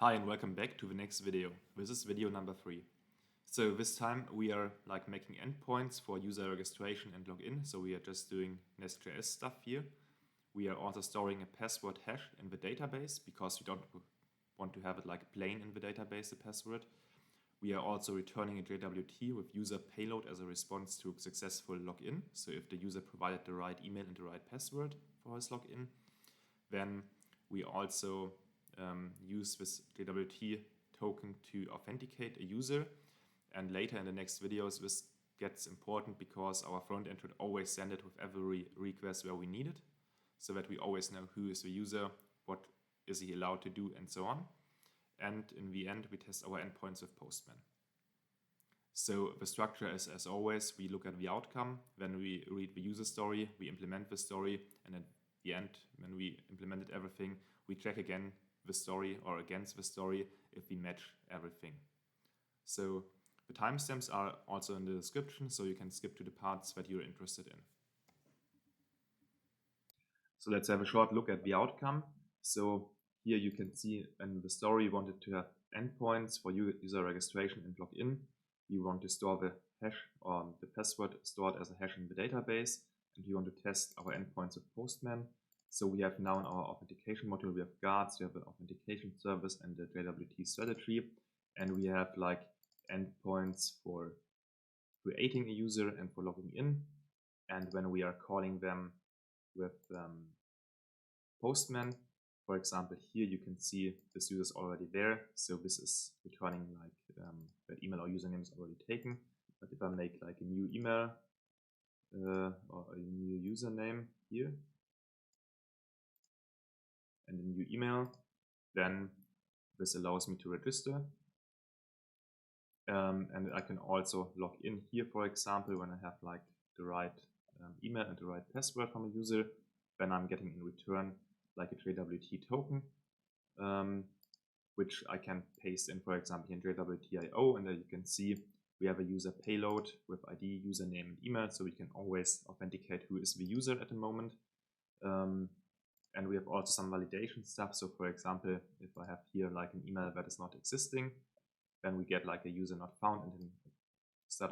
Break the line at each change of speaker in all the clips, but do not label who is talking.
Hi and welcome back to the next video. This is video number 3. So this time we are making endpoints for user registration and login. So we are just doing nest.js stuff here. We are also storing a password hash in the database because we don't want to have it like plain in the database, the password. We are also returning a JWT with user payload as a response to successful login. So if the user provided the right email and the right password for his login, then we also use this JWT token to authenticate a user. And later in the next videos, this gets important because our front end should always send it with every request where we need it, so that we always know who is the user, what is he allowed to do, and so on. And in the end, we test our endpoints with Postman. So the structure is, as always, we look at the outcome, then we read the user story, we implement the story, and at the end, when we implemented everything, we check again the story or against the story if we match everything. So the timestamps are also in the description, so you can skip to the parts that you're interested in. So let's have a short look at the outcome. So here you can see in the story we wanted to have endpoints for user registration and login. We want to store the hash or the password stored as a hash in the database, and we want to test our endpoints with Postman. So we have now in our authentication module, we have guards, we have an authentication service and the JWT strategy, and we have like endpoints for creating a user and for logging in. And when we are calling them with Postman, for example, here you can see this user is already there. So this is returning like that email or username is already taken. But if I make like a new email or a new username here and a new email, then this allows me to register. And I can also log in here, for example, when I have like the right email and the right password from a user, then I'm getting in return like a JWT token, which I can paste in, for example, in JWT.io, and there you can see we have a user payload with ID, username, and email, so we can always authenticate who is the user at the moment. And we have also some validation stuff. So for example, if I have here like an email that is not existing, then we get like a user not found and then start.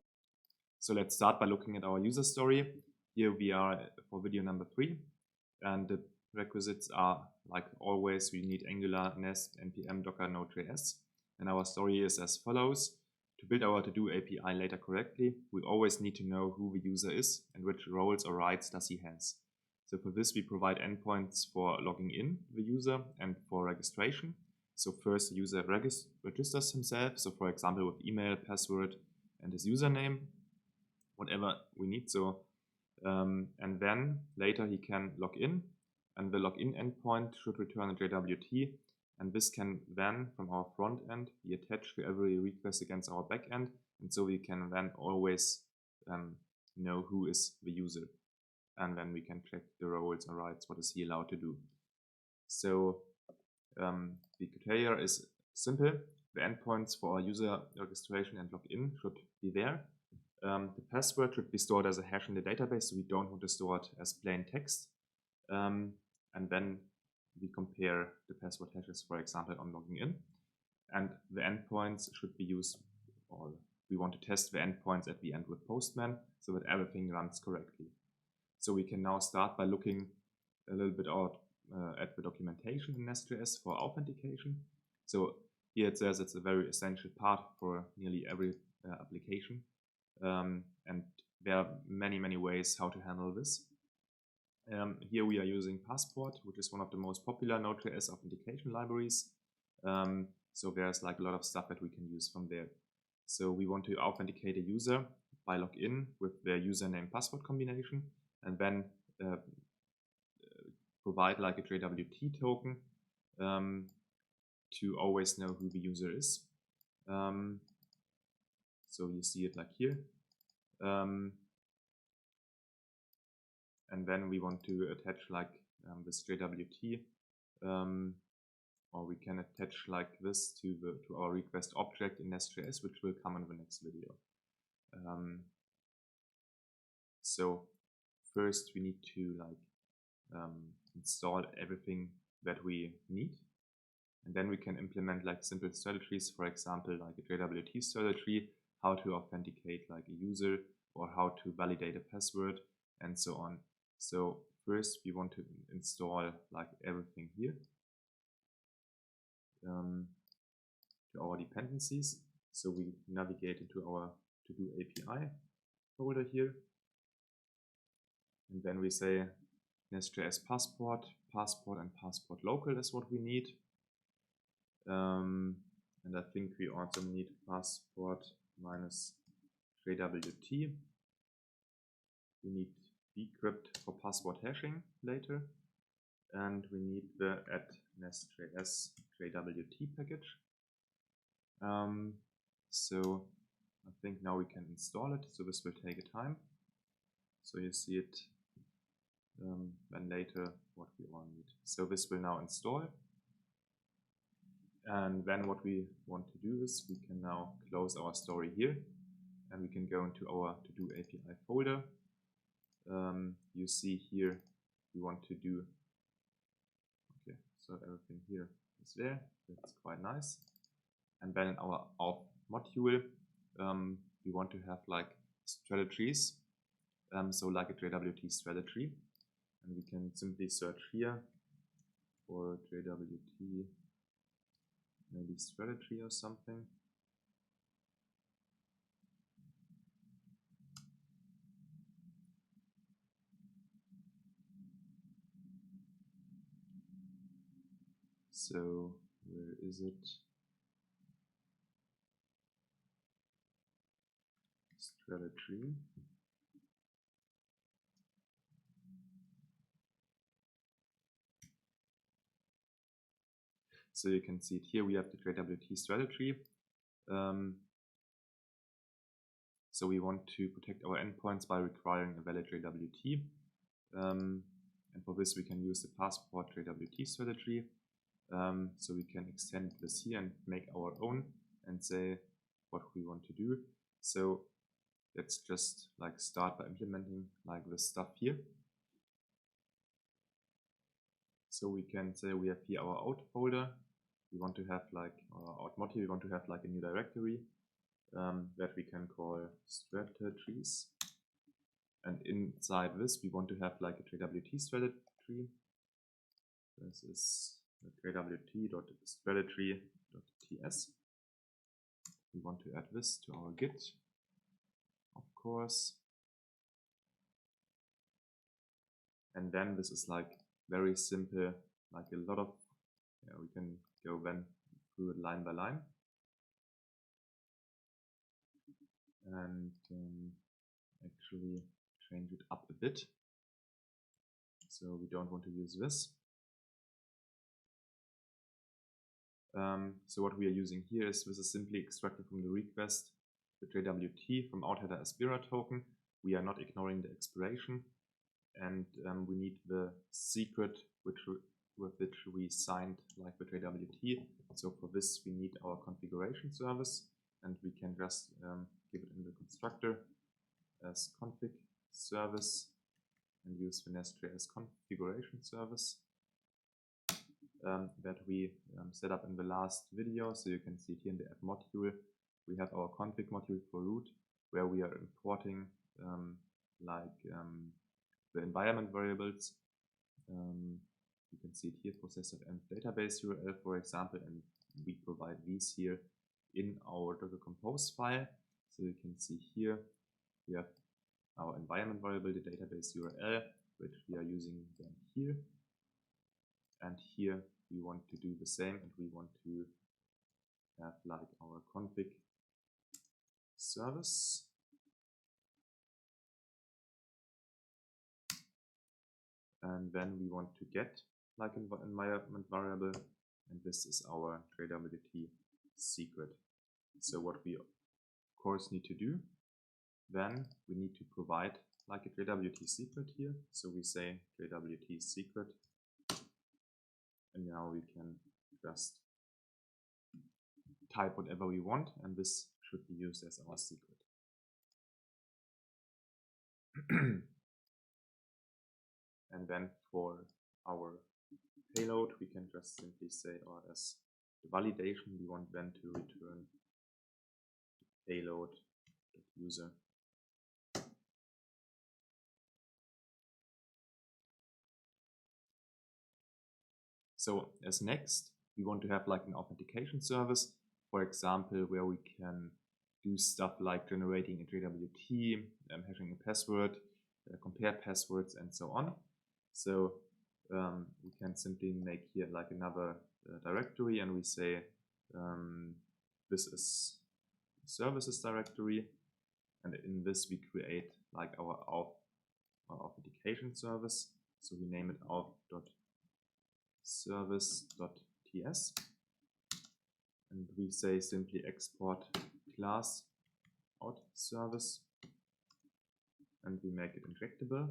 So let's start by looking at our user story. Here we are for video number 3, and the requisites are like always, we need Angular, Nest, npm, Docker, Node.js. And our story is as follows. To build our to-do API later correctly, we always need to know who the user is and which roles or rights does he has. So for this, we provide endpoints for logging in the user and for registration. So first, the user registers himself. So for example, with email, password, and his username, whatever we need. So, and then later he can log in, and the login endpoint should return a JWT. And this can then, from our front end, be attached to every request against our back end. And so we can then always know who is the user. And then we can check the roles and rights, what is he allowed to do. So the criteria is simple. The endpoints for our user registration and login should be there. The password should be stored as a hash in the database, so we don't want to store it as plain text. And then we compare the password hashes, for example, on logging in. And the endpoints should be used, or we want to test the endpoints at the end with Postman so that everything runs correctly. So we can now start by looking a little bit at the documentation in Nest.js for authentication. So here it says it's a very essential part for nearly every application. And there are many ways how to handle this. Here we are using Passport, which is one of the most popular Node.js authentication libraries. So there's like a lot of stuff that we can use from there. So we want to authenticate a user by login with their username password combination, and then provide like a JWT token to always know who the user is. So you see it like here. And then we want to attach like this JWT, or we can attach like this to our request object in Nest.js, which will come in the next video. So first we need to like install everything that we need. And then we can implement like simple strategies, for example, like a JWT strategy, how to authenticate like a user or how to validate a password and so on. So first we want to install like everything here to our dependencies. So we navigate into our to-do API folder here. And then we say nest.js passport and passport local is what we need. And I think we also need passport minus JWT. We need decrypt for password hashing later. And we need the add nestjs JWT package. So I think now we can install it. So this will take a time. So you see it then later what we all need. So this will now install. And then what we want to do is we can now close our story here and we can go into our to-do API folder. You see here we want to do, okay, so everything here is there. That's quite nice. And then in our auth module, we want to have like strategies. So like a JWT strategy. And we can simply search here for JWT, maybe strategy or something. So where is it? Strategy. So you can see it here. We have the JWT strategy. So we want to protect our endpoints by requiring a valid JWT. And for this, we can use the passport JWT strategy. So we can extend this here and make our own and say what we want to do. So let's just like start by implementing like this stuff here. So we can say we have here our out folder. We want to have like our out module. We want to have like a new directory that we can call strategies. And inside this, we want to have like a JWT strategy. This is jwt.strategy.ts. We want to add this to our Git, of course. And then this is like very simple, like a lot of, we can go then through it line by line. And actually change it up a bit. So we don't want to use this. So what we are using here is this is simply extracted from the request the JWT from outheader Aspira token. We are not ignoring the expiration, and we need the secret with which we signed like the JWT. So for this we need our configuration service, and we can just give it in the constructor as config service and use the nest.js configuration service that we set up in the last video. So you can see here in the add module, we have our config module for root, where we are importing the environment variables. You can see it here, process.env database URL, for example, and we provide these here in our Docker Compose file. So you can see here we have our environment variable, the database URL, which we are using then here. And here we want to do the same, and we want to have like our config service. And then we want to get like an environment variable, and this is our JWT secret. So what we of course need to do, then we need to provide like a JWT secret here. So we say JWT secret, and now we can just type whatever we want, and this should be used as our secret. And then for our payload, we can just simply say, or as the validation, we want then to return payload.user. So as next, we want to have like an authentication service, for example, where we can do stuff like generating a JWT, hashing a password, compare passwords, and so on. So we can simply make here like another directory, and we say this is services directory, and in this we create like our authentication service. So we name it auth.service.ts, and we say simply export class out service, and we make it injectable.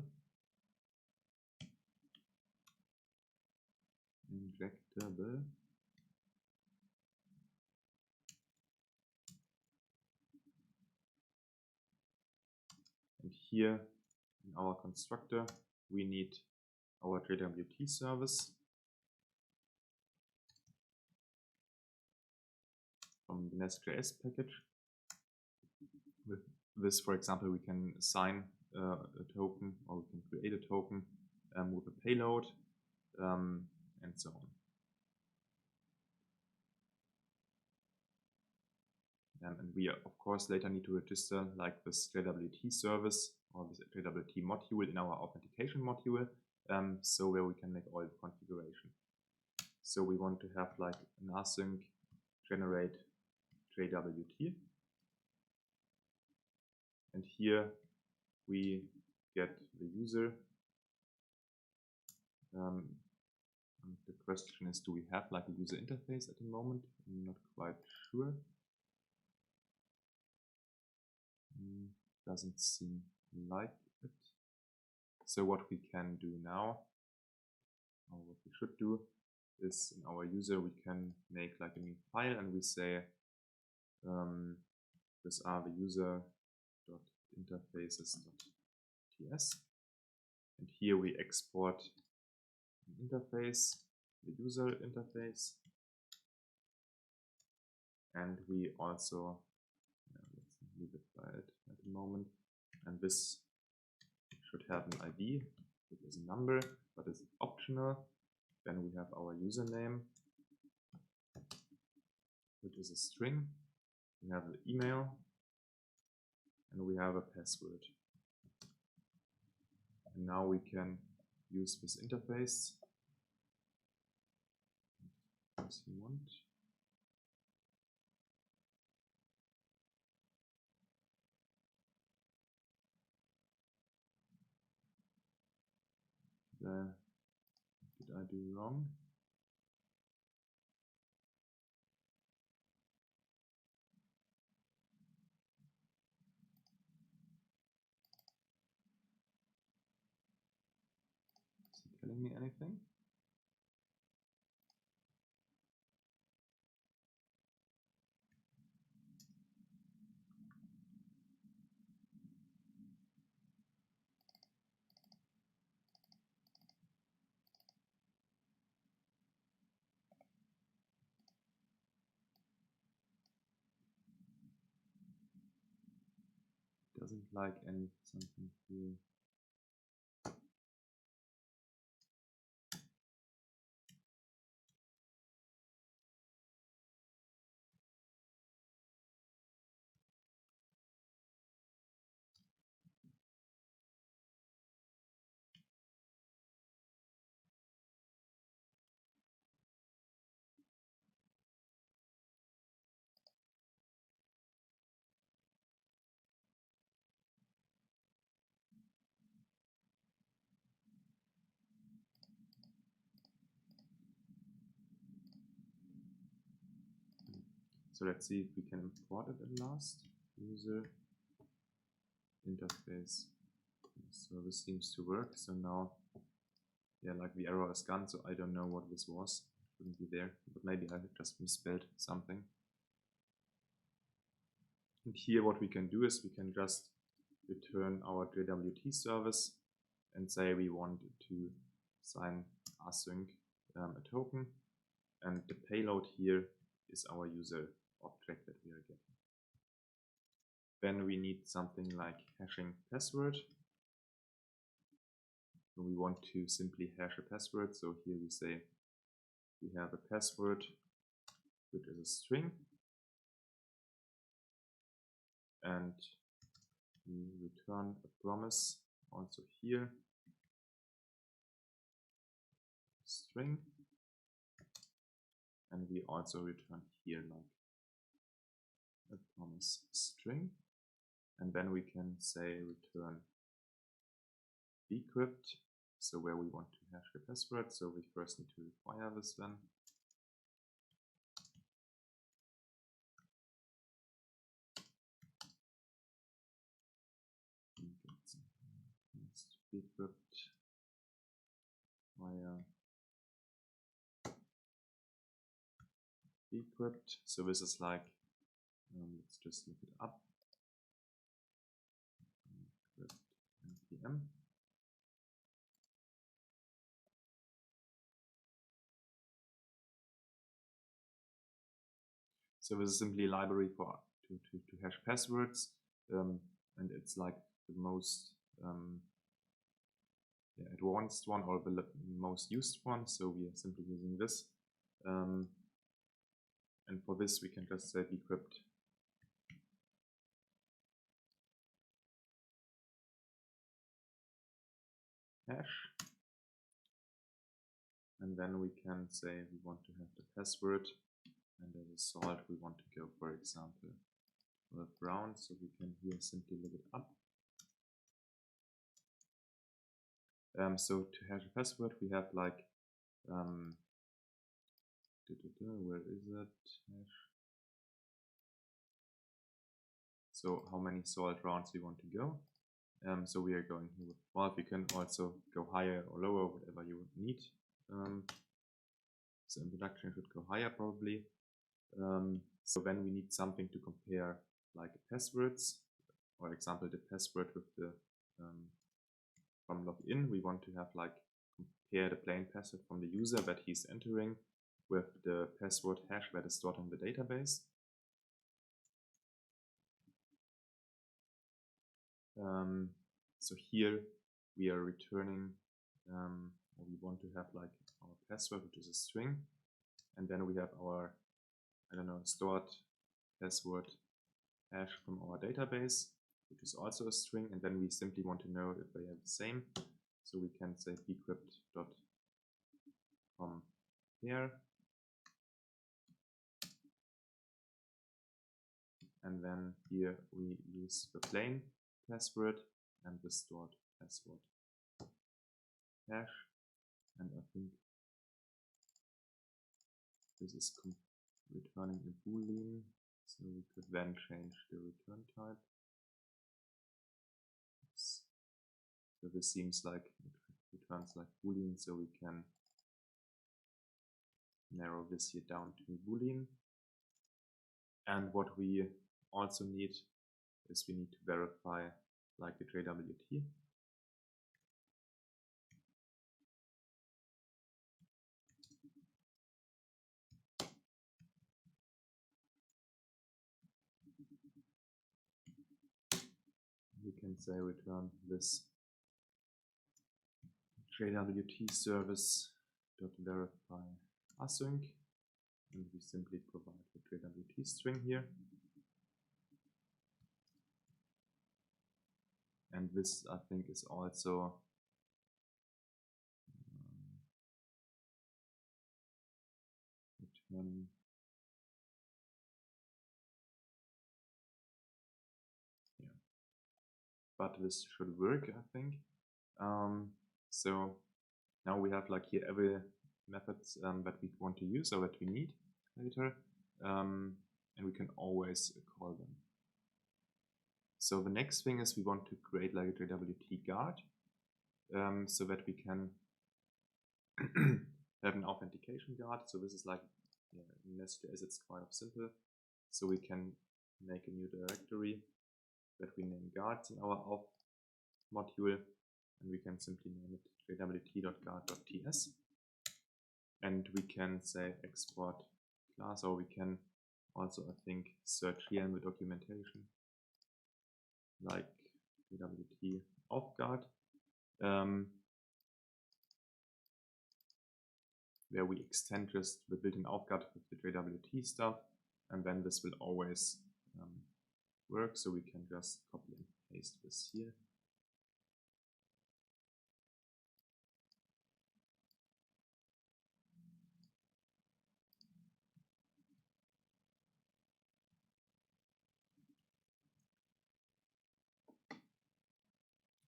And here in our constructor, we need our JWT service from the nest.js package. With this, for example, we can assign a token, or we can create a token with a payload, and so on. And we, of course, later need to register like this JWT service or this JWT module in our authentication module, so where we can make all the configuration. So we want to have like an async generate JWT, and here we get the user. And the question is, do we have like a user interface at the moment? I'm not quite sure. Doesn't seem like it. So what we can do now, or what we should do, is in our user we can make like a new file, and we say these are the user.interfaces.ts, and here we export an interface, the user interface, and we also let's leave it by it at the moment, and this should have an ID, which is a number, but it's optional. Then we have our username, which is a string. We have the email, and we have a password. And now we can use this interface as you want. Did I do wrong? Is it telling me anything? Doesn't like something here. So let's see if we can import it at last. User interface. So this seems to work. So now, yeah, like the error is gone. So I don't know what this was. Shouldn't be there, but maybe I just misspelled something. And here what we can do is we can just return our JWT service and say we want to assign async a token, and the payload here is our user object that we are getting. Then we need something like hashing password. So we want to simply hash a password. So here we say we have a password which is a string, and we return a promise also here, string, and we also return here like a promise string, and then we can say return decrypt, so where we want to hash the password. So we first need to require this then. Decrypt via decrypt. So this is like, let's just look it up. npm. So this is simply a library for to hash passwords, and it's like the most advanced one, or the most used one. So we are simply using this, and for this we can just say decrypt hash, and then we can say we want to have the password, and as a salt we want to go, for example, 12 round. So we can here simply look it up. So to hash a password we have like where is it? Hash. So how many salt rounds we want to go. So we are going here with 12. You can also go higher or lower, whatever you need. So in production should go higher probably. So then we need something to compare like passwords. For example, the password with the from login. We want to have like compare the plain password from the user that he's entering with the password hash that is stored in the database. So here we are returning, or we want to have like our password, which is a string, and then we have our, I don't know, stored password hash from our database, which is also a string, and then we simply want to know if they are the same. So we can say decrypt.compare, and then here we use the plain password and the stored password hash, and I think this is returning a boolean, so we could then change the return type. So this seems like it returns like boolean, so we can narrow this here down to boolean. And what we also need is we need to verify like the JWT. We can say return this JWT service.verify async, and we simply provide the JWT string here. And this, I think, is also returning but this should work, I think. So now we have like here every methods that we want to use or that we need later, and we can always call them. So the next thing is we want to create like a JWT guard, so that we can have an authentication guard. So this is like, in nest.js it's quite simple. So we can make a new directory that we name guards in our auth module, and we can simply name it jwt.guard.ts, and we can say export class, or we can also, I think, search here in the documentation, like JWT off-guard, where we extend just the built-in off-guard with the JWT stuff, and then this will always work. So we can just copy and paste this here.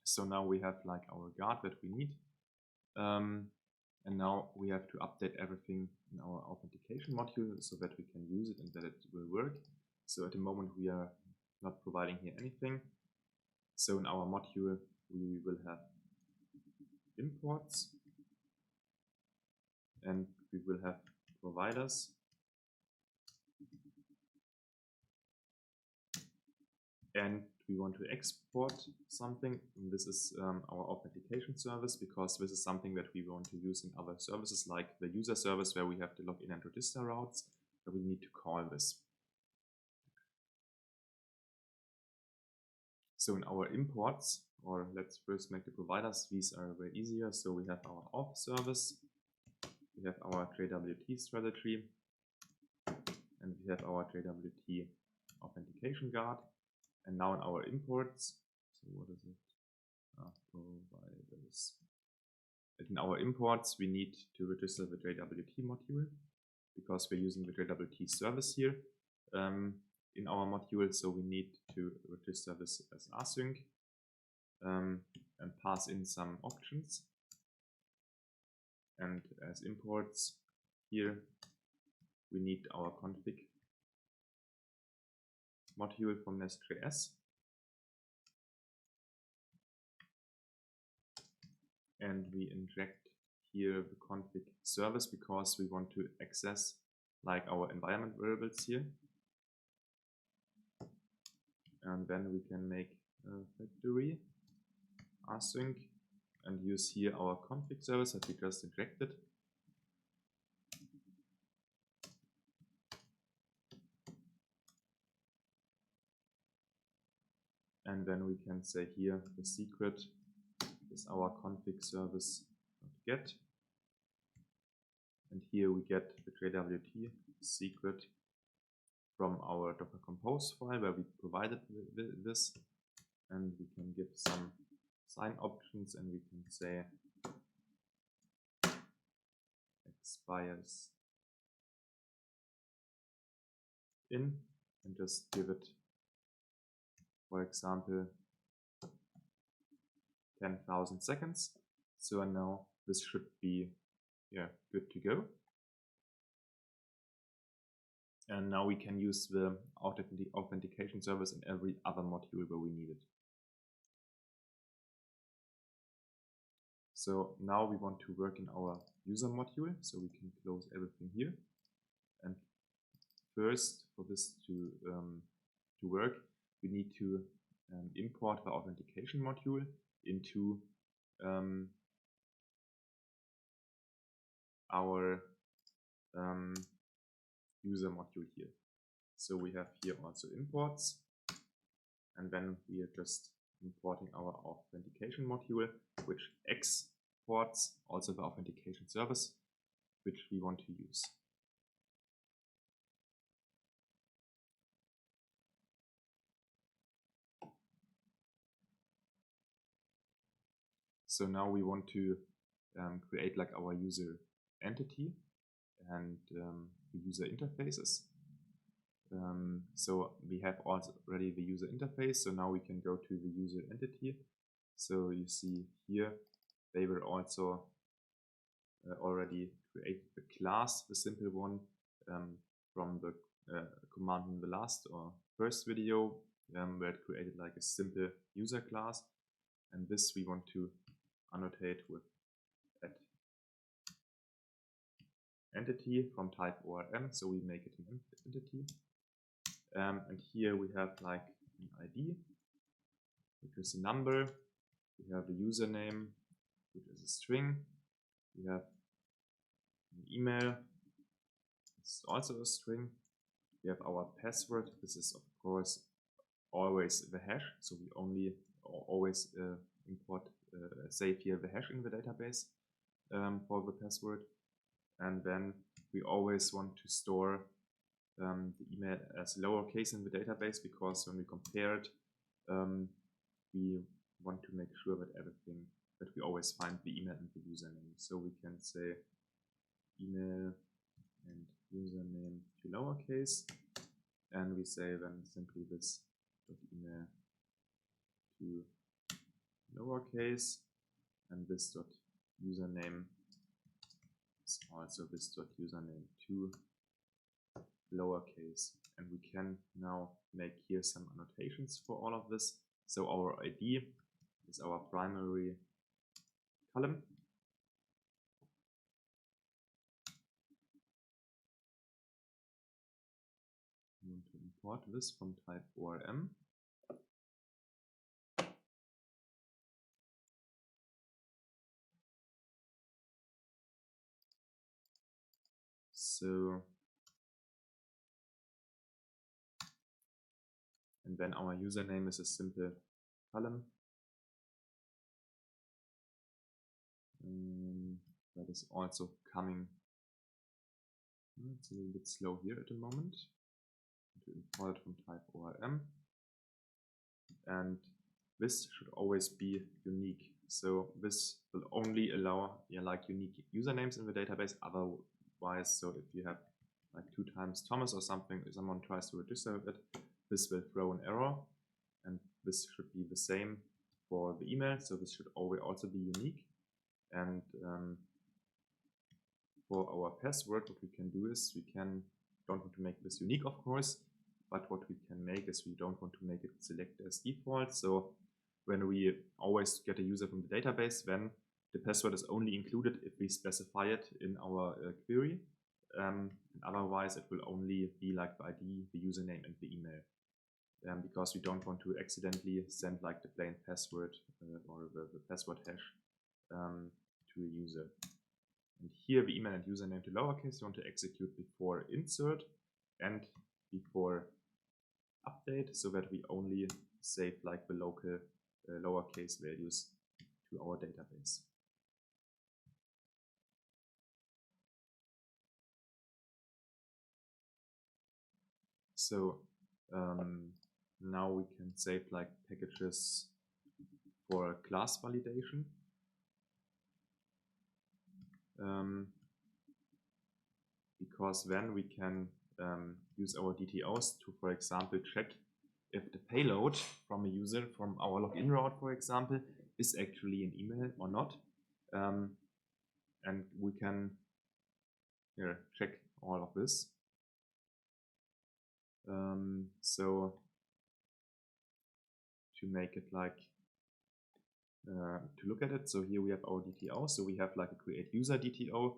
So now we have like our guard that we need. And now we have to update everything in our authentication module so that we can use it and that it will work. So at the moment we are not providing here anything. So in our module we will have imports and we will have providers. And we want to export something, and this is our authentication service, because this is something that we want to use in other services like the user service where we have the login and register routes, but we need to call this. So in our imports, or let's first make the providers, these are very easier. So we have our auth service, we have our JWT strategy, and we have our JWT authentication guard. And now in our imports, so what is it? Providers. In our imports, we need to register the JWT module because we're using the JWT service here in our module. So we need to register this as async and pass in some options. And as imports here, we need our config module from nest.js. And we inject here the config service because we want to access like our environment variables here. And then we can make a factory async and use here our config service that we just injected. And then we can say here the secret is our config service get. And here we get the JWT secret from our Docker Compose file where we provided this. And we can give some sign options and we can say expires in and just give it, for example, 10,000 seconds. So now this should be good to go. And now we can use the authentication service in every other module where we need it. So now we want to work in our user module, so we can close everything here. And first, for this to work, we need to import the authentication module into our user module here. So we have here also imports, and then we are just importing our authentication module, which exports also the authentication service, which we want to use. So now we want to create like our user entity and the user interfaces. So we have already the user interface, so now we can go to the user entity. So you see here, they were also already created the class, the simple one, from the command in the last or first video, where it created like a simple user class. And this we want to annotate with entity from type ORM, so we make it an entity. And here we have like an ID, which is a number. We have a username, which is a string. We have an email, This is also a string. We have our password. This is of course always the hash. So we only always import, save here the hash in the database for the password. And then we always want to store the email as lowercase in the database, because when we compare it, we want to make sure that we always find the email and the username. So we can say email and username to lowercase, and we say then simply this email to lowercase, and this username is also this username to lowercase. And we can now make here some annotations for all of this. So our ID is our primary column. We want to import this from type ORM. So, and then our username is a simple column. That is also coming. It's a little bit slow here at the moment. To import from type ORM. And this should always be unique. So this will only allow like unique usernames in the database. Otherwise, so if you have like 2 times Thomas or something, if someone tries to register it, this will throw an error. And this should be the same for the email. So this should always also be unique. And for our password, what we can do is don't want to make this unique, of course. But what we can make is we don't want to make it select as default. So when we always get a user from the database, then the password is only included if we specify it in our query. And otherwise, it will only be like the ID, the username, and the email. Because we don't want to accidentally send like the plain password or the password hash to a user. And here the email and username to lowercase you want to execute before insert and before update, so that we only save like the local lowercase values to our database. So now we can save like packages for class validation. Because then we can use our DTOs to, for example, check if the payload from a user from our login route, for example, is actually an email or not. And we can here check all of this. So to make it like to look at it, so here we have our DTO. So we have like a create user DTO.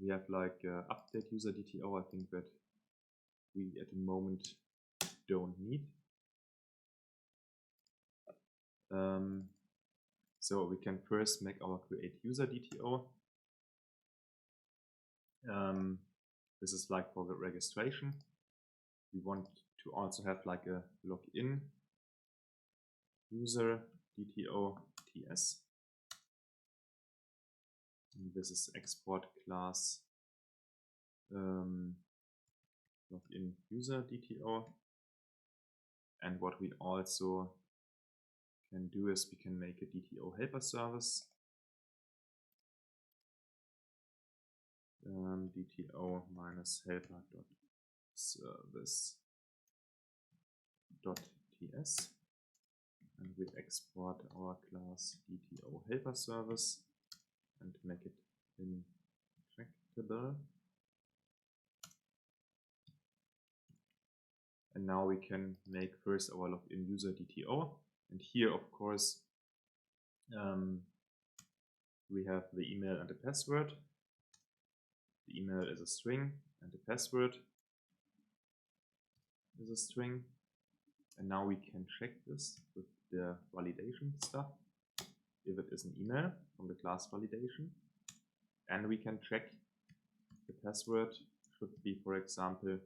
We have like update user DTO. I think that we at the moment don't need. So we can first make our create user DTO. This is like for the registration. We want to also have like a login user DTO TS. And this is export class login user DTO. And what we also can do is we can make a DTO helper service. DTO minus helper.service.ts, and we export our class DTO helper service and make it intractable. And now we can make first our login user DTO, and here of course we have the email and the password. The email is a string and the password is a string. And now we can check this with the validation stuff, if it is an email from the class validation. And we can check the password should be, for example,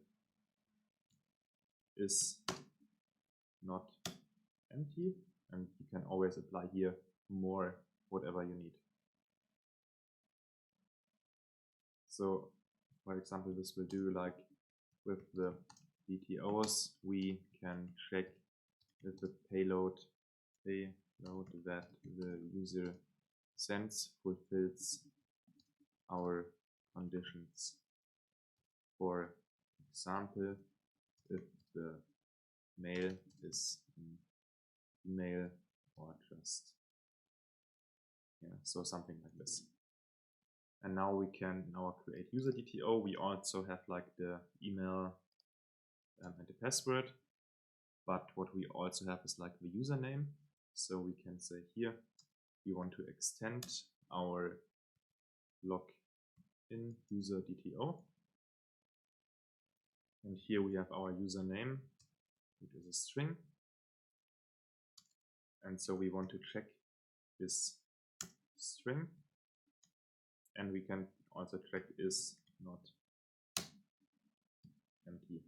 is not empty, and you can always apply here more, whatever you need. So for example, this will do like with the DTOs, we can check if the payload that the user sends fulfills our conditions. For example, if the mail is an email or just, so something like this. And now we can, in our create user DTO, we also have like the email and the password. But what we also have is like the username. So we can say here, we want to extend our login user DTO. And here we have our username, which is a string. And so we want to check this string. And we can also check is not empty.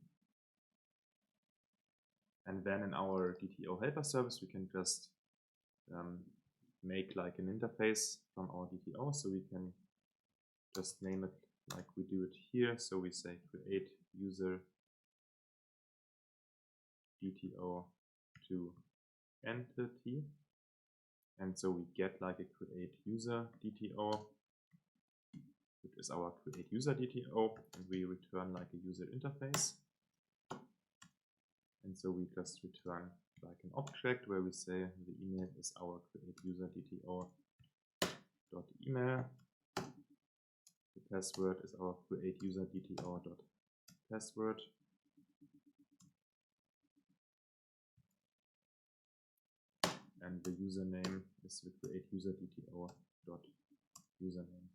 And then in our DTO helper service, we can just make like an interface from our DTO. So we can just name it like we do it here. So we say create user DTO to entity. And so we get like a create user DTO, which is our create user DTO, and we return like a user interface. And so we just return like an object where we say the email is our create user DTO dot email. The password is our create user DTO dot password. And the username is the create user DTO dot username.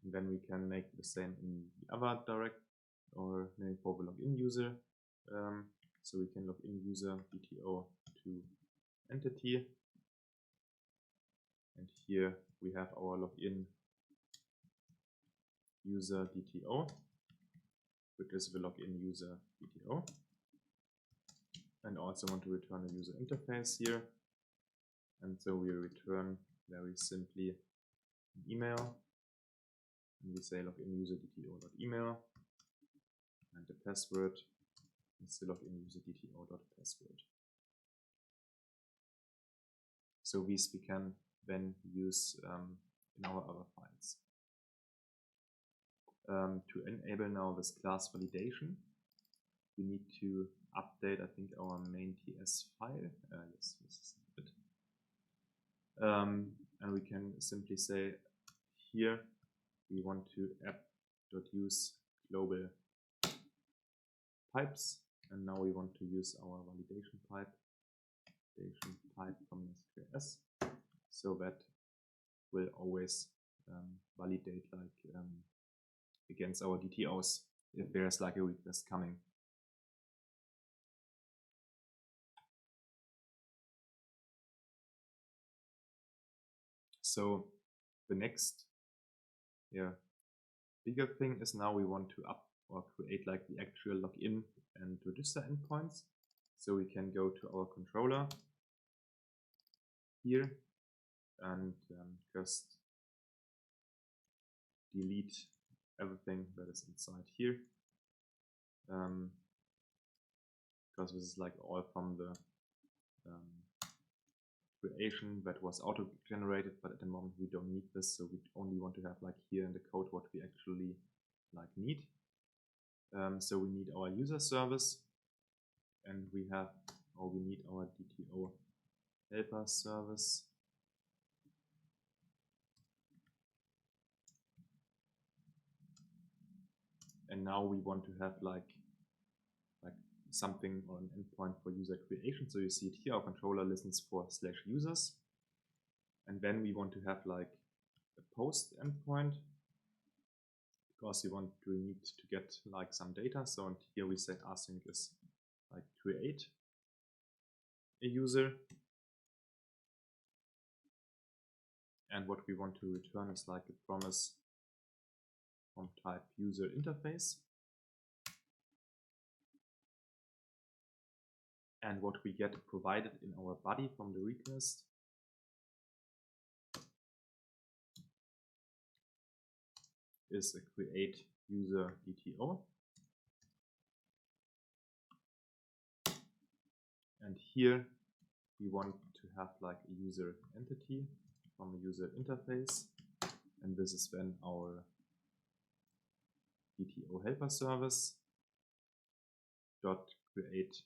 And then we can make the same in the other direct or name for the login user. So we can login user DTO to entity. And here we have our login user DTO, which is the login user DTO. And also want to return a user interface here. And so we return very simply an email. And we say login user DTO.email. And the password is the login user DTO.password. So these we can then use in our other files. To enable now this class validation, we need to update, I think, our main TS file. Yes, this is it. And we can simply say here we want to app.use global pipes, and now we want to use our validation pipe from nest.js, so that will always validate like against our DTOs if there's like a request coming. So the next bigger thing is now we want to create like the actual login and register endpoints. So we can go to our controller here and just delete everything that is inside here, because this is like all from the creation that was auto-generated, but at the moment we don't need this, so we only want to have like here in the code what we actually like need. So we need our user service, and we need our DTO helper service. And now we want to have like something or an endpoint for user creation. So you see it here, our controller listens for /users. And then we want to have like a post endpoint, because we need to get like some data. So and here we say async is like create a user. And what we want to return is like a promise from type user interface. And what we get provided in our body from the request is a create user DTO. And here we want to have like a user entity from a user interface. And this is then our DTO helper service dot create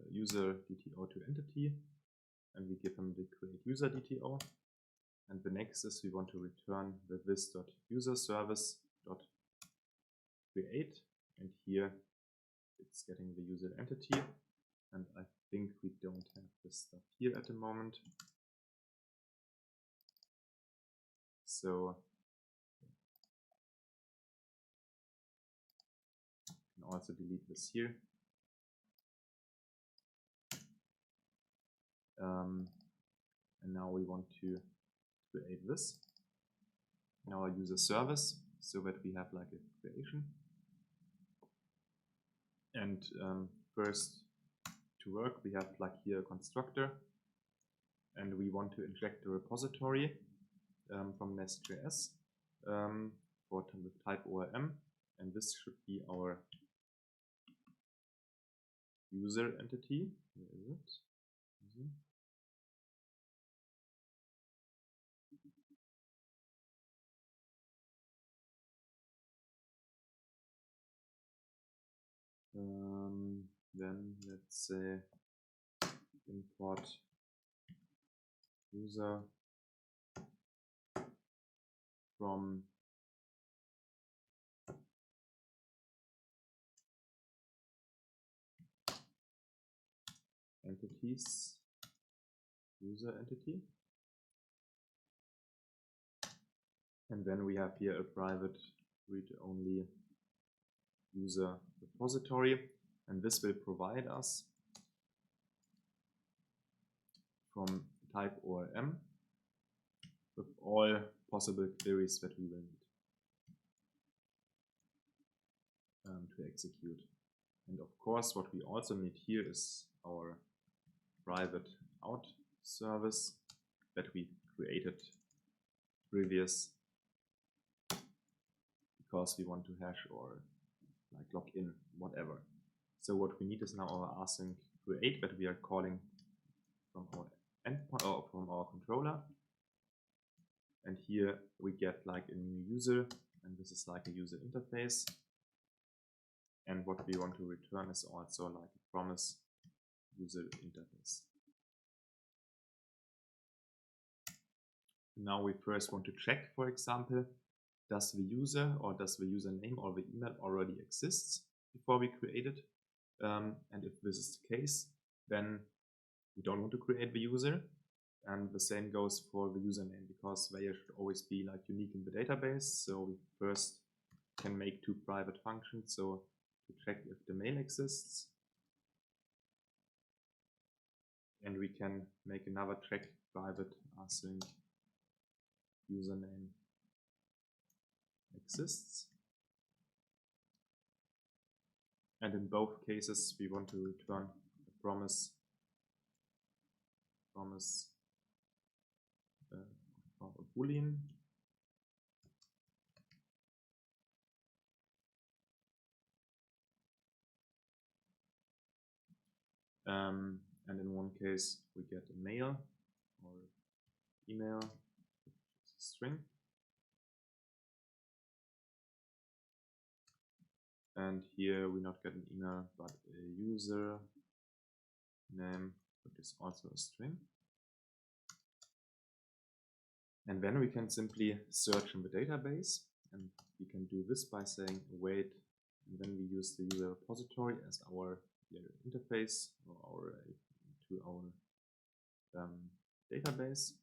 user DTO to entity, and we give them the create user DTO. And the next is we want to return the this.user service dot create, and here it's getting the user entity. And I think we don't have this stuff here at the moment. So I can also delete this here. And now we want to create this in our user service so that we have like a creation. And first to work, we have like here a constructor, and we want to inject a repository from nest.js for with type ORM, and this should be our user entity. Where is it? Then let's say import user from entities user entity, and then we have here a private read-only user repository, and this will provide us from type ORM with all possible queries that we will need to execute. And of course, what we also need here is our private out service that we created previous, because we want to hash or like log in, whatever. So what we need is now our async create that we are calling from our endpoint or from our controller. And here we get like a new user, and this is like a user interface. And what we want to return is also like a promise user interface. Now we first want to check, for example, does the user or does the username or the email already exists before we create it? And if this is the case, then we don't want to create the user. And the same goes for the username, because they should always be like unique in the database. So we first can make two private functions, so to check if the mail exists. And we can make another check private async username exists. And in both cases, we want to return a promise from a boolean. And in one case, we get a mail or email, which is a string. And here we not get an email, but a user name, which is also a string. And then we can simply search in the database, and we can do this by saying await, and then we use the user repository as our interface or to our database.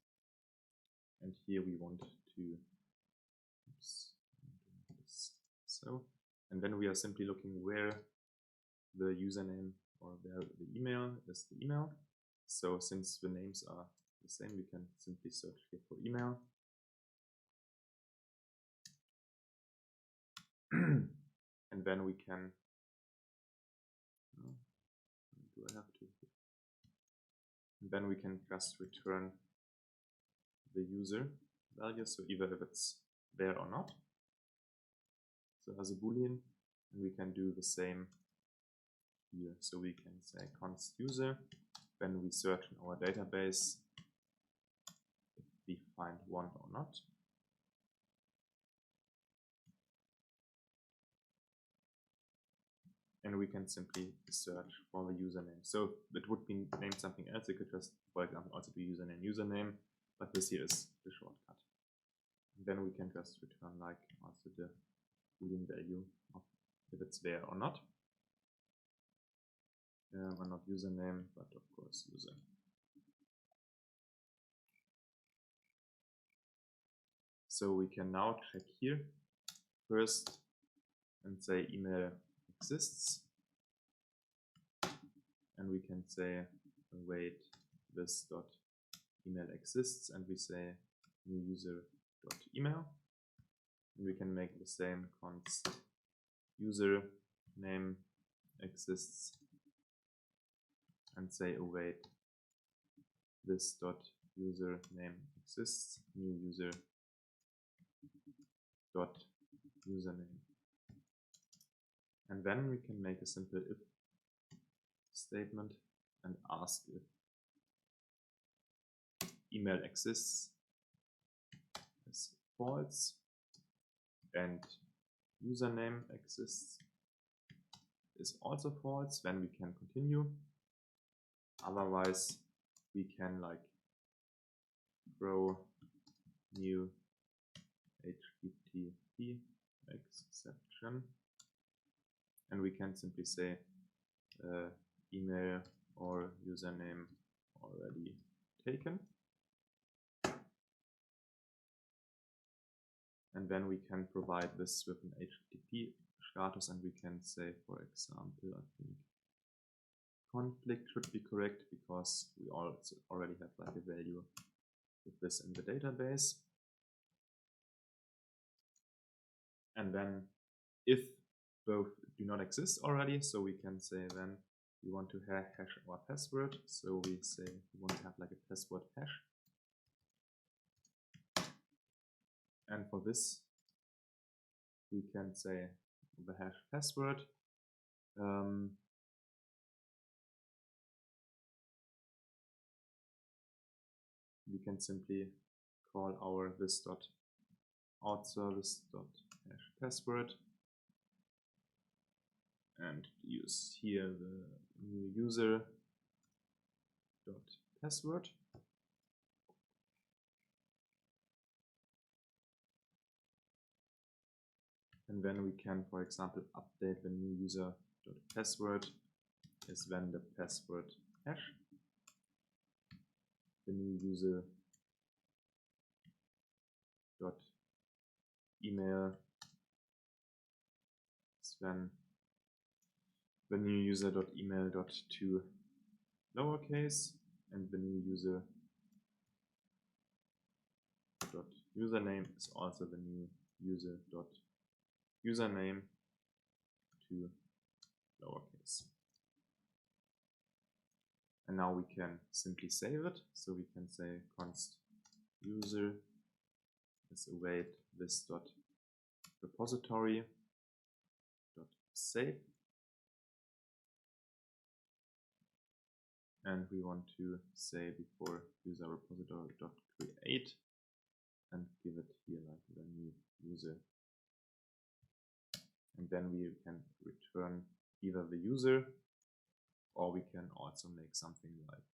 And here we want to, and then we are simply looking where the username or where the email is the email. So since the names are the same, we can simply search here for email. and then we can, do I have to? And then we can just return the user value, so either if it's there or not, so as a boolean, and we can do the same here. So we can say const user when we search in our database if we find one or not. And we can simply search for the username. So it would be named something else. You could just, for example, also do username, but this here is the shortcut. And then we can just return like also the boolean value of if it's there or not. Or not username, but of course user. So we can now check here first and say email exists, and we can say await this dot email exists, and we say new user dot email, and we can make the same const user name exists and say await this dot user name exists new user dot username. And then we can make a simple if statement and ask if email exists is false and username exists is also false, then we can continue. Otherwise we can like throw new HTTP exception, and we can simply say email or username already taken, and then we can provide this with an HTTP status, and we can say, for example, I think conflict should be correct because we also already have like a value with this in the database. And then if both do not exist already, so we can say then we want to hash our password. So we say we want to have like a password hash. And for this, we can say the hash password. We can simply call our this.outService.hash password and use here the new user.password. And then we can, for example, update the new user.password is then the password hash. The new user.email is then the new user.email.to lowercase, and the new user.username is also the new user.username to lowercase. And now we can simply save it. So we can say const user is await this dot repository dot save, and we want to say before user repository dot create and give it here like the new user, and then we can return either the user, or we can also make something like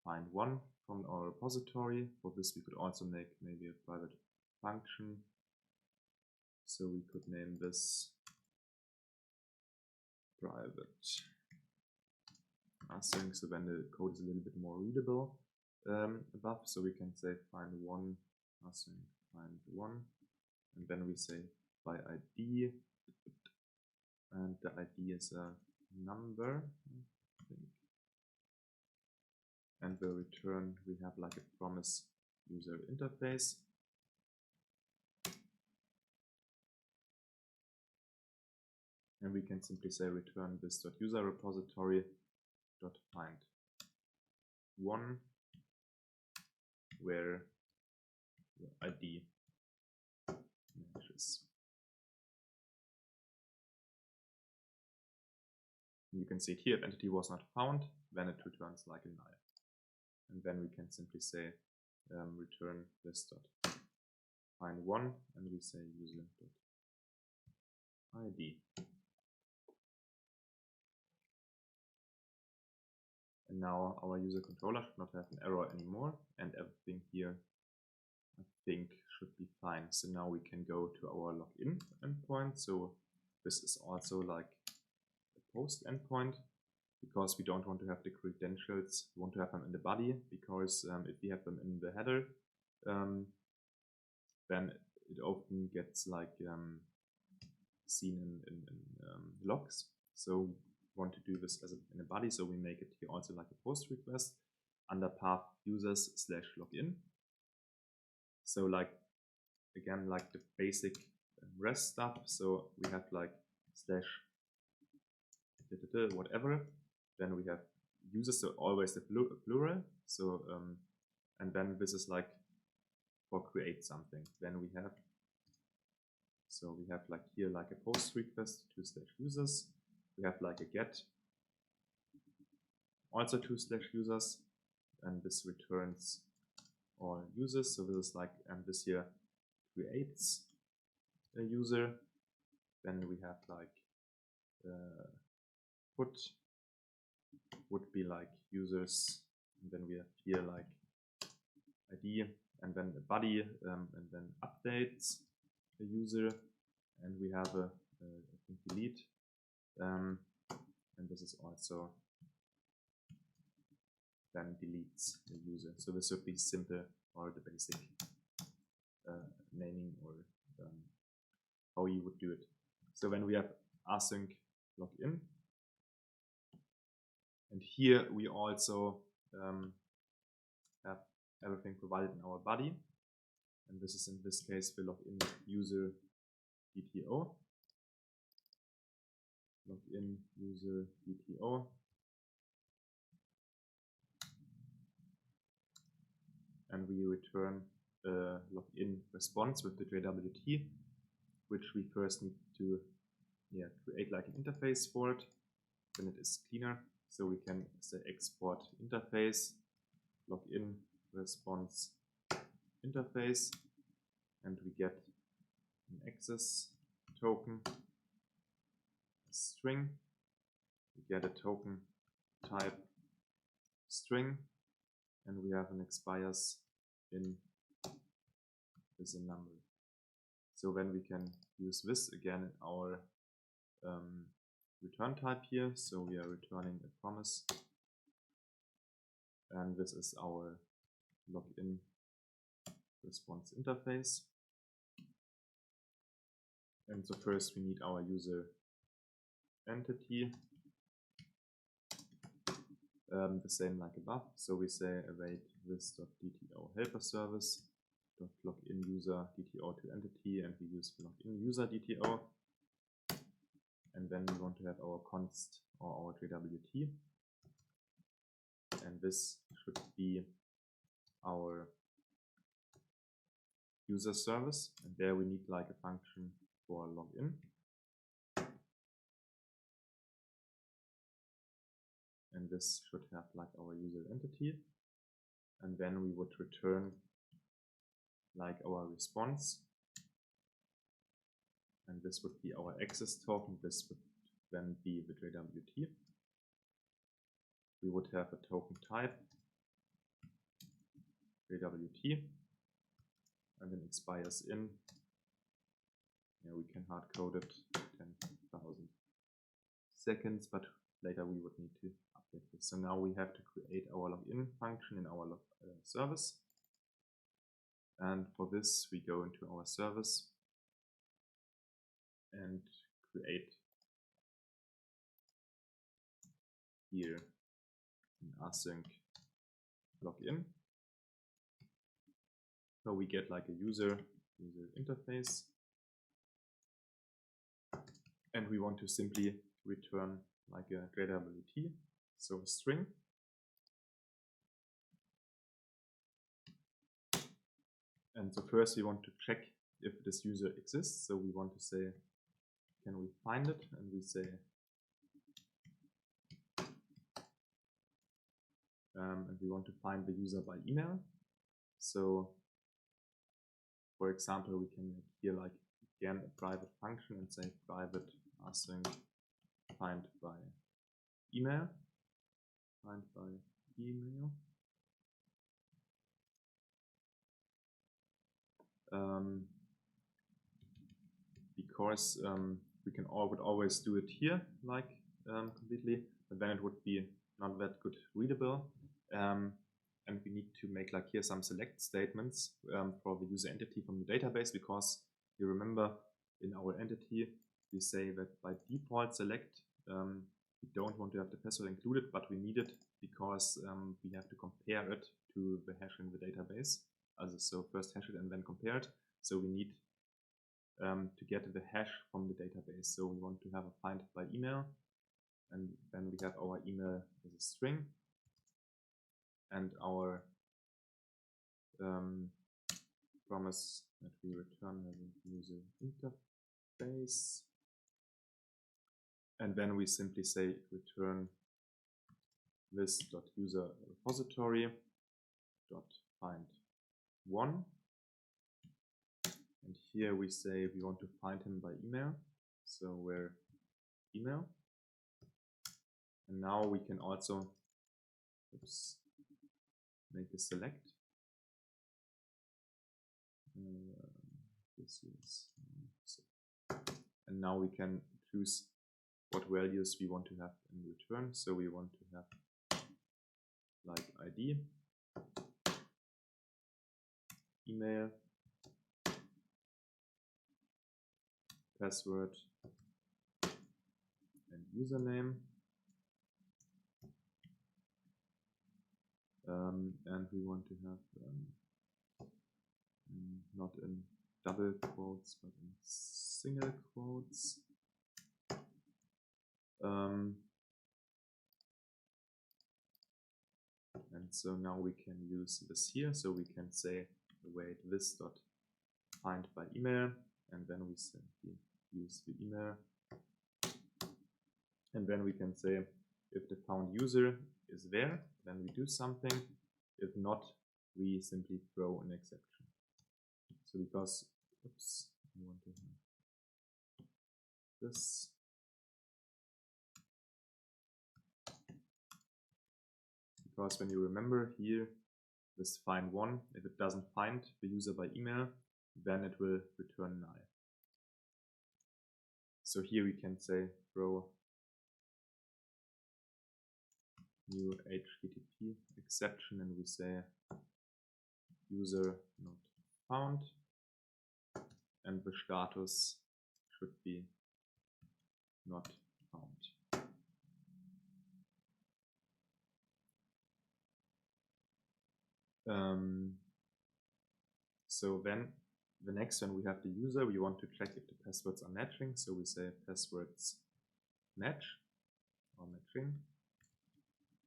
find one from our repository. For this we could also make maybe a private function. So we could name this private async, so then the code is a little bit more readable above. So we can say find one async find one, and then we say by ID, and the ID is a number, I think. And the return we have like a promise user interface. And we can simply say return this.user repository dot find one where the ID matches. You can see it here, if entity was not found, then it returns like a null. And then we can simply say return this dot find one, and we say user dot ID. And now our user controller should not have an error anymore, and everything here I think should be fine. So now we can go to our login endpoint. So this is also like a post endpoint, because we don't want to have the credentials, we want to have them in the body, because if we have them in the header, then it often gets like seen in logs. So we want to do this as in a body, so we make it here also like a post request under path users / login. So like again, like the basic REST stuff. So we have like / whatever. Then we have users, so always the plural. So and then this is like for create something. Then we have, so we have like here like a post request to /users. We have like a get also to /users, and this returns all users. So this is like, and this here creates a user. Then we have like put would be like users, and then we have here like ID, and then a body, and then updates the user, and we have a I think delete, and this is also then deletes the user. So this would be simple, or the basic naming, or how you would do it. So when we have async login, and here we also have everything provided in our body, and this is in this case the login user DTO, login user DTO, and we return a login response with the JWT, which we first need to create like an interface for it. Then it is cleaner, so we can say export interface login response interface, and we get an access token, a string. We get a token type string, and we have an expires in with a number. So then we can use this again in our return type here. So we are returning a promise, and this is our login response interface. And so first we need our user entity, the same like above. So we say await this.dto helper service .login user DTO to entity, and we use login user DTO. And then we want to have our const or our JWT, and this should be our user service, and there we need like a function for login, and this should have like our user entity, and then we would return like our response, and this would be our access token. This would then be the JWT. We would have a token type JWT, and then expires in. We can hard code it 10,000 seconds, but later we would need to update this. So now we have to create our login function in our service, and for this we go into our service and create here an async login. So we get like a user interface, and we want to simply return like a JWT, so a string. And so first we want to check if this user exists. So we want to say, can we find it? And we say, and we want to find the user by email. So for example, we can make here like again a private function and say private async find by email. Find by email. Because we would always do it here like completely, but then it would be not that good readable. And we need to make like here some select statements for the user entity from the database, because you remember in our entity we say that by default select we don't want to have the password included, but we need it because we have to compare it to the hash in the database. So first hash it and then compare it. So we need to get the hash from the database. So we want to have a find by email, and then we have our email as a string, and our promise that we return as a user interface, and then we simply say return this.user repository .find one, and here we say we want to find him by email, so where email, and now we can also make a select. This is and now we can choose what values we want to have in return. So we want to have like ID, email, password, and username. And we want to have not in double quotes, but in single quotes. And so now we can use this here. So we can say, wait, this dot find by email, and then we simply use the email. And then we can say, if the found user is there, then we do something. If not, we simply throw an exception. So because, oops, I want to have this. Because when you remember here, this find one, if it doesn't find the user by email, then it will return null. So here we can say throw new HTTP exception, and we say user not found, and the status should be not found. So then the next one, we have the user. We want to check if the passwords are matching. So we say passwords match or matching.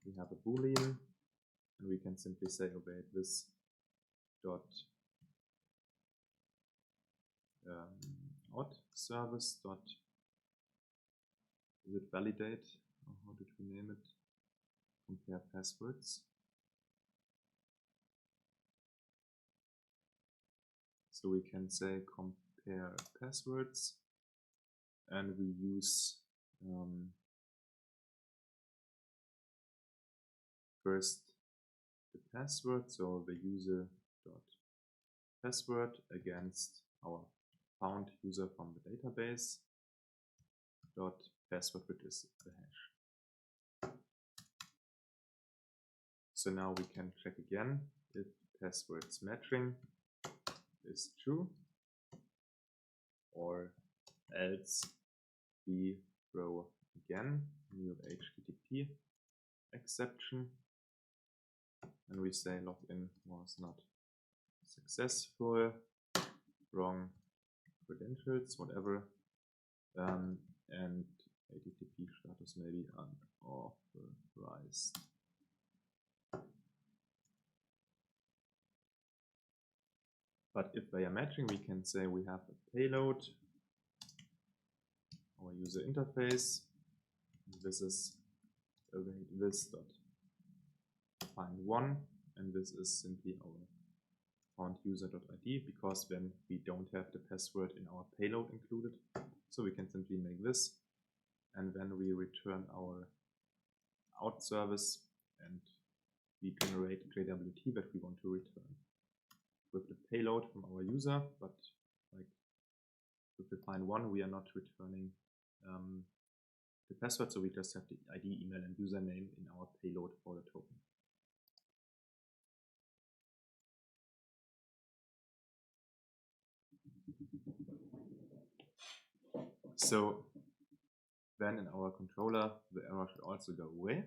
We have a boolean, and we can simply say obey this dot odd service dot, is it validate, or how did we name it, compare passwords. So we can say compare passwords, and we use first the password, so the user dot password against our found user from the database dot password, which is the hash. So now we can check again if passwords matching is true, or else we throw again new HTTP exception, and we say login was not successful, wrong credentials, whatever. and HTTP status maybe unauthorized. But if they are matching, we can say we have a payload, our user interface. This is this.find1, and this is simply our found user.id, because then we don't have the password in our payload included. So we can simply make this, and then we return our out service, and we generate a JWT that we want to return with the payload from our user. But like with the find1, we are not returning the password, so we just have the ID, email, and username in our payload for the token. So then in our controller, the error should also go away.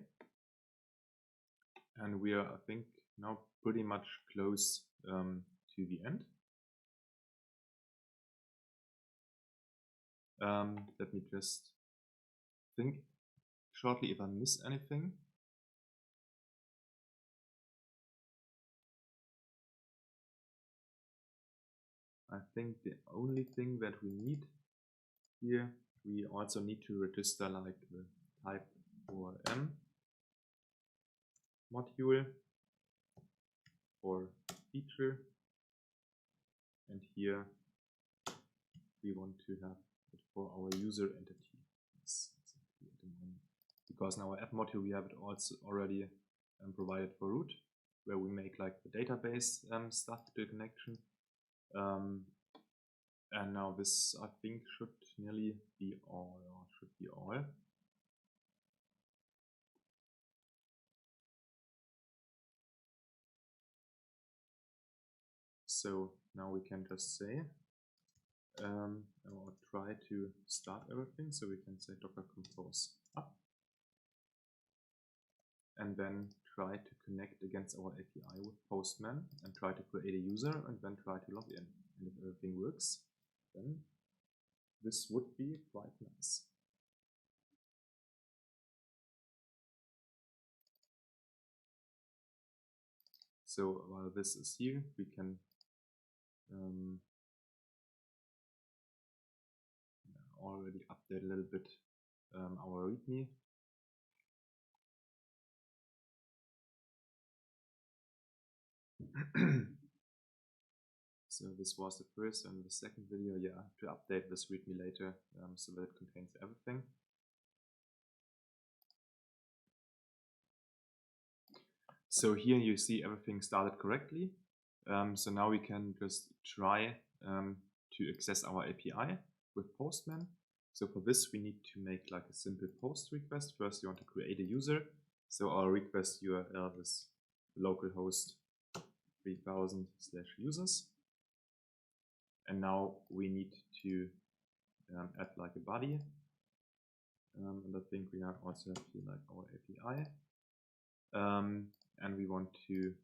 And we are, I think, now pretty much close to the end. Let me just think shortly if I miss anything. I think the only thing that we need here, we also need to register like the typeorm module for feature, and here we want to have it for our user entity. Yes, exactly at the moment. Because in our app module we have it also already provided for root, where we make like the database stuff to the connection. And now this, I think, should nearly be all, or should be all. So now we can just say, or try to start everything. So we can say docker compose up, and then try to connect against our API with Postman, and try to create a user, and then try to log in. And if everything works, then this would be quite nice. So while this is here, we can already update a little bit our README. So this was the first, and the second video, yeah, I have to update this README later so that it contains everything. So here you see everything started correctly. So now we can just try to access our API with Postman. So for this we need to make like a simple post request. First you want to create a user. So our request URL is localhost 3000/users. And now we need to add like a body. And I think we also have here like our API. And we want to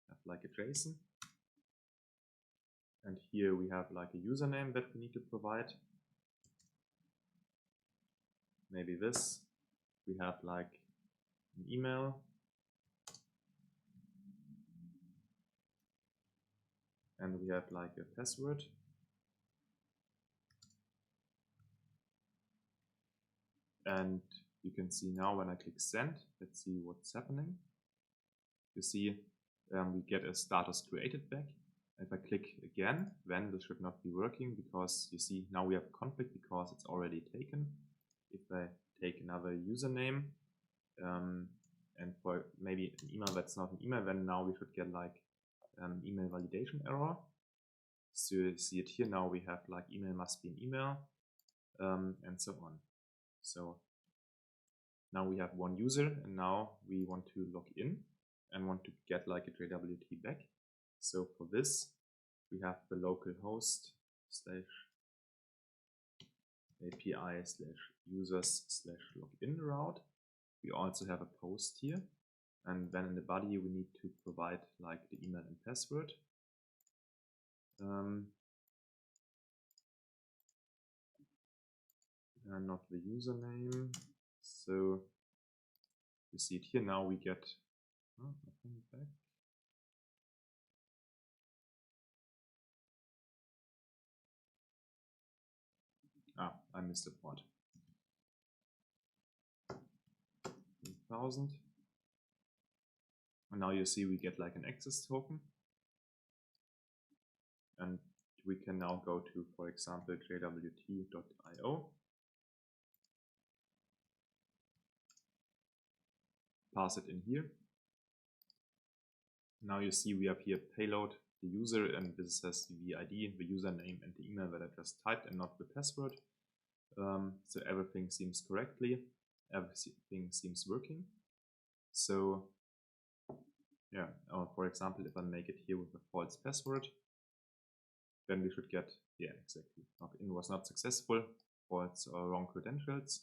have like a JSON. And here we have like a username that we need to provide. Maybe this. We have like an email. And we have like a password. And you can see now when I click send, let's see what's happening. You see we get a status created back. If I click again, then this should not be working, because you see now we have a conflict because it's already taken. If I take another username and for maybe an email that's not an email, then now we should get like an email validation error. So you see it here now, we have like email must be an email and so on. So now we have one user, and now we want to log in and want to get like a JWT back. So for this, we have the localhost /API/users/login route. We also have a post here, and then in the body we need to provide like the email and password. and not the username. So you see it here now. We get nothing back. I missed a part. 1000. And now you see we get like an access token. And we can now go to, for example, JWT.io. Pass it in here. Now you see we have here payload, the user, and this says the ID, the username, and the email that I just typed, and not the password. So everything seems correctly. Everything seems working. So yeah, for example, if I make it here with a false password, then we should get, yeah, exactly, login was not successful, false or wrong credentials.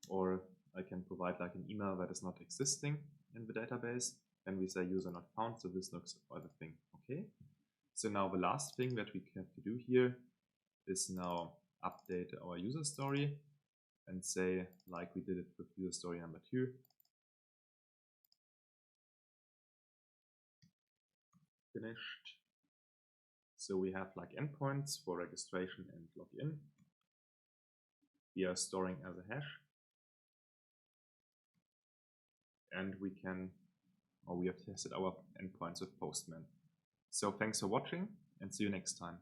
Or I can provide like an email that is not existing in the database, and we say user not found, so this looks everything okay. So now the last thing that we have to do here is now update our user story and say, like we did it with user story number 2, finished. So we have like endpoints for registration and login. We are storing as a hash. And we have tested our endpoints with Postman. So thanks for watching, and see you next time.